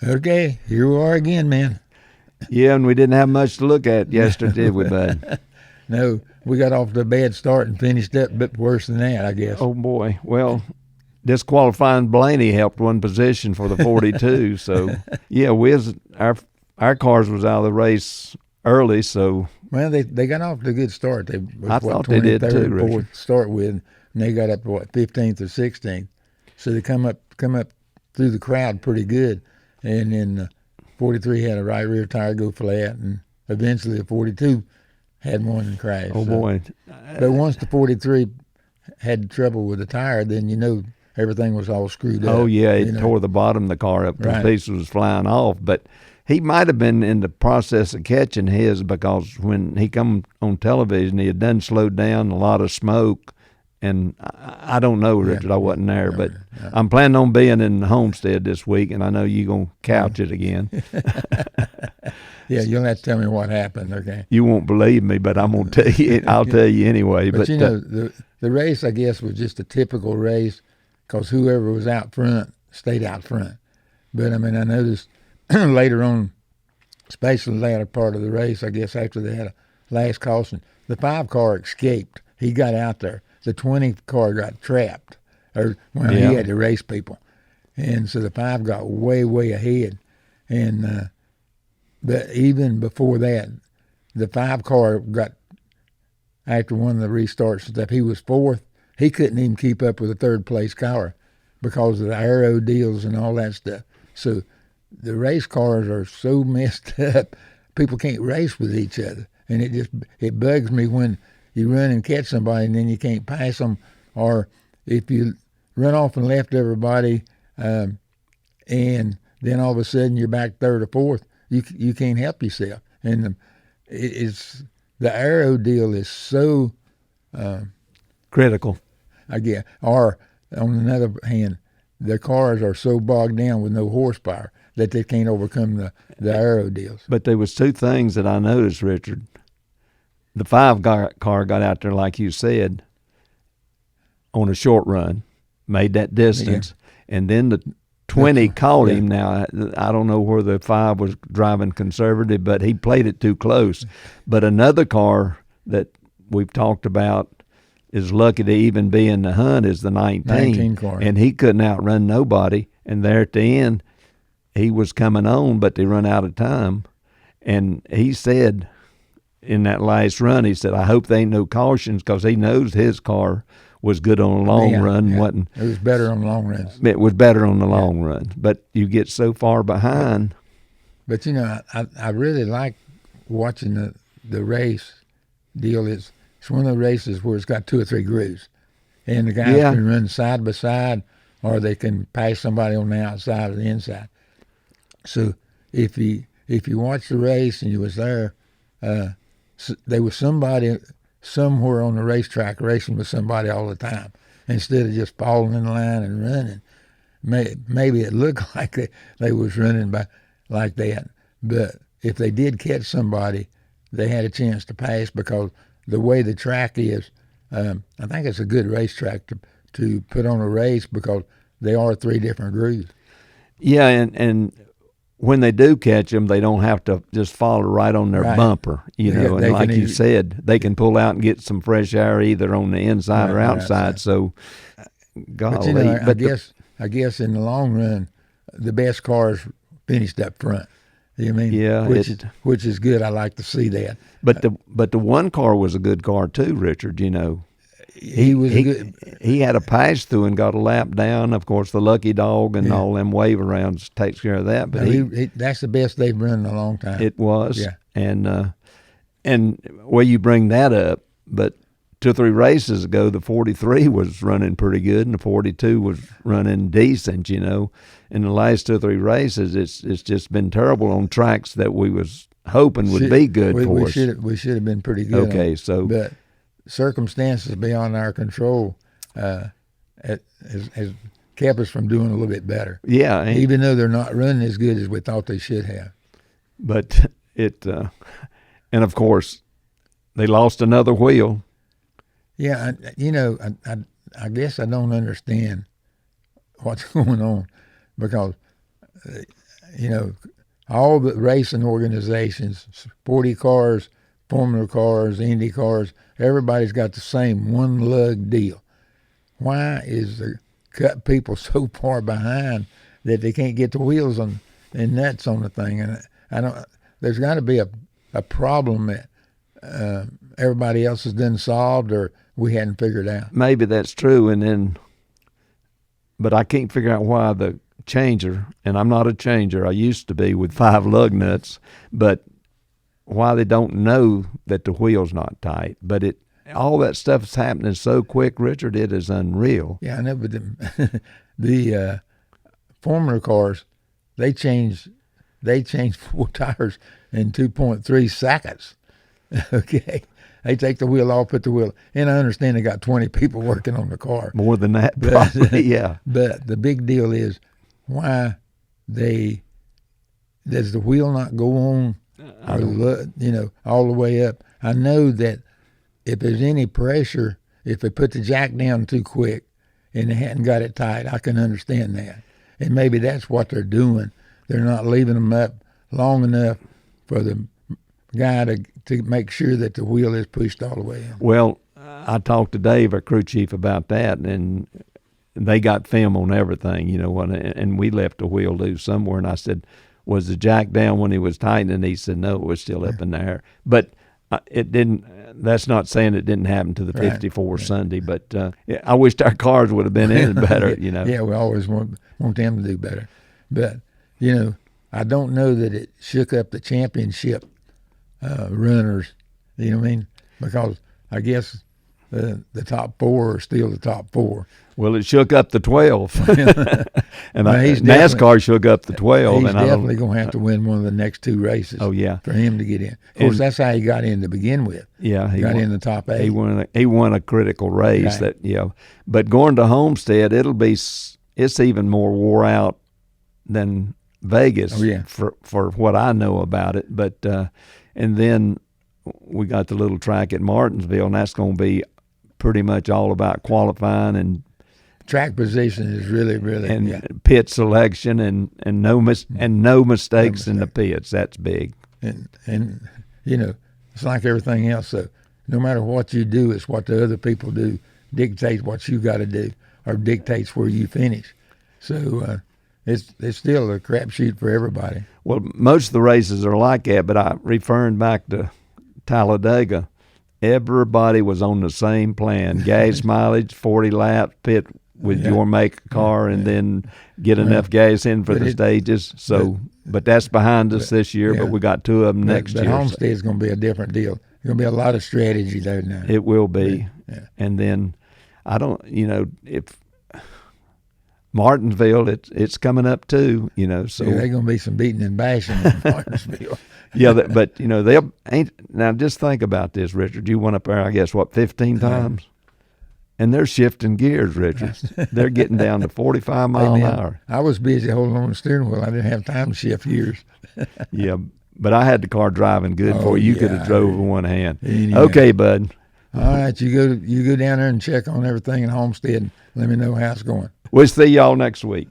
Okay, here we are again, man. Yeah, and we didn't have much to look at yesterday, did we, bud? No, we got off to a bad start and finished up a bit worse than that, I guess. Oh, boy. Well, disqualifying Blaney helped one position for the 42. So, yeah, our cars was out of the race early, so. Well, they got off to a good start. They was, I thought they did too, and 4th Richard. to start with, and they got up to 15th or 16th. So they come up through the crowd pretty good, and then 43 had a right rear tire go flat, and eventually the 42 had one crash. Oh, boy. But once the 43 had trouble with the tire, then everything was all screwed up. Oh, yeah, it tore the bottom of the car up. The pieces was flying off. But he might have been in the process of catching his, because when he come on television, he had done slowed down, a lot of smoke. And I don't know, Richard, I wasn't there. But I'm planning on being in Homestead this week, and I know you're going to couch it again. Yeah, you'll have to tell me what happened, okay? You won't believe me, but I'm going to tell you. I'll tell you anyway. But the race, I guess, was just a typical race, because whoever was out front stayed out front. But, I mean, I noticed later on, especially the latter part of the race, I guess after they had a last caution, the 5 car escaped. He got out there. The 20 car got trapped, he had to race people. And so the 5 got way, way ahead. And but even before that, the 5 car got, after one of the restarts and stuff, he was 4th. He couldn't even keep up with the 3rd place car because of the aero deals and all that stuff. So the race cars are so messed up, people can't race with each other. And it bugs me when you run and catch somebody and then you can't pass them, or if you run off and left everybody and then all of a sudden you're back 3rd or 4th, you can't help yourself. And it's the aero deal is so critical. I guess. Or on another hand, the cars are so bogged down with no horsepower that they can't overcome the aero deals. But there was 2 things that I noticed, Richard. The 5 car got out there, like you said, on a short run, made that distance, and then the 20 caught him. Now, I don't know where the 5 was driving conservative, but he played it too close. But another car that we've talked about is lucky to even be in the hunt is the 19 car. And he couldn't outrun nobody. And there at the end, he was coming on, but they run out of time. And he said in that last run, he said, I hope there ain't no cautions, because he knows his car was good on the long run. Yeah. Wasn't, it was better on long runs. It was better on the long run. But you get so far behind. But, I really like watching the race deal. It's one of the races where it's got 2 or 3 grooves. And the guys can run side by side, or they can pass somebody on the outside or the inside. So if you watch the race and you was there, there was somebody somewhere on the racetrack racing with somebody all the time, instead of just falling in line and running. Maybe it looked like they was running like that, but if they did catch somebody, they had a chance to pass, because the way the track is, I think it's a good racetrack to put on a race, because there are 3 different grooves. Yeah, and when they do catch them, they don't have to just follow right on their bumper, and like you said, they can pull out and get some fresh air either on the inside or outside. So, golly. But I guess in the long run, the best cars finished up front. You mean? Yeah, which is good. I like to see that. But the 1 car was a good car too, Richard. He was good. He had a pass through and got a lap down. Of course, the lucky dog and all them wave arounds takes care of that. But that's the best they've run in a long time. It was. Yeah. And you bring that up, but 2 or 3 races ago, the 43 was running pretty good, and the 42 was running decent. In the last 2 or 3 races, it's just been terrible on tracks that we was hoping would be good for us. We should have been pretty good. Okay, but circumstances beyond our control has kept us from doing a little bit better. Yeah. Even though they're not running as good as we thought they should have. But and of course, they lost another wheel. Yeah, I guess I don't understand what's going on, because you know, all the racing organizations, sporty cars, Formula cars, Indy cars, everybody's got the same one lug deal. Why is the cut people so far behind that they can't get the wheels on and nuts on the thing? And I don't. There's got to be a problem that everybody else has done solved or we hadn't figured out. Maybe that's true, but I can't figure out why the changer, and I'm not a changer, I used to be with 5 lug nuts, but why they don't know that the wheel's not tight. But all that stuff's happening so quick, Richard, it is unreal. Yeah, I know, but the Formula cars, they change 4 tires in 2.3 seconds. Okay. They take the wheel off, put the wheel, and I understand they got 20 people working on the car. More than that, probably, yeah. But the big deal is why does the wheel not go on, all the way up? I know that if there's any pressure, if they put the jack down too quick and they hadn't got it tight, I can understand that. And maybe that's what they're doing. They're not leaving them up long enough for the guy to make sure that the wheel is pushed all the way in. Well, I talked to Dave, our crew chief, about that, and they got film on everything, and we left the wheel loose somewhere, and I said, was the jack down when he was tightening? He said, no, it was still up in the air. But it didn't. That's not saying it didn't happen to the 54 Sunday, but I wished our cars would have been in better, Yeah, we always want them to do better. But, I don't know that it shook up the championship runners, you know what I mean? Because I guess the top 4 are still the top 4. Well, it shook up the 12. And Well, NASCAR shook up the 12. He's definitely going to have to win one of the next 2 races. Oh, yeah. For him to get in. Of course, that's how he got in to begin with. Yeah. He got in the top 8. He won a critical race. Right. But going to Homestead, it's even more wore out than Vegas for what I know about it. But and then we got the little track at Martinsville, and that's going to be pretty much all about qualifying and track position is really pit selection and no mistakes in the pits. That's big. And it's like everything else. So no matter what you do, it's what the other people do dictates what you got to do or dictates where you finish. So it's still a crapshoot for everybody. Well, most of the races are like that, but referring back to Talladega, everybody was on the same plan: gas mileage, 40 laps, pit with your make car, and then get enough gas in for the stages. So, but that's behind us this year. But we got 2 of them next year. But Homestead's going to be a different deal. There's going to be a lot of strategy there now. It will be. Yeah. And then I don't, if Martinsville, it's coming up too, So there's going to be some beating and bashing in Martinsville. Yeah, but they'll ain't. Now just think about this, Richard. You went up there, I guess, 15 times, and they're shifting gears, Richard. They're getting down to 45 mile an hour. I was busy holding on to the steering wheel. I didn't have time to shift gears. Yeah, but I had the car driving good for you. You could have drove with one hand. Anyhow. Okay, bud. All right, you go down there and check on everything in Homestead and let me know how it's going. We'll see y'all next week.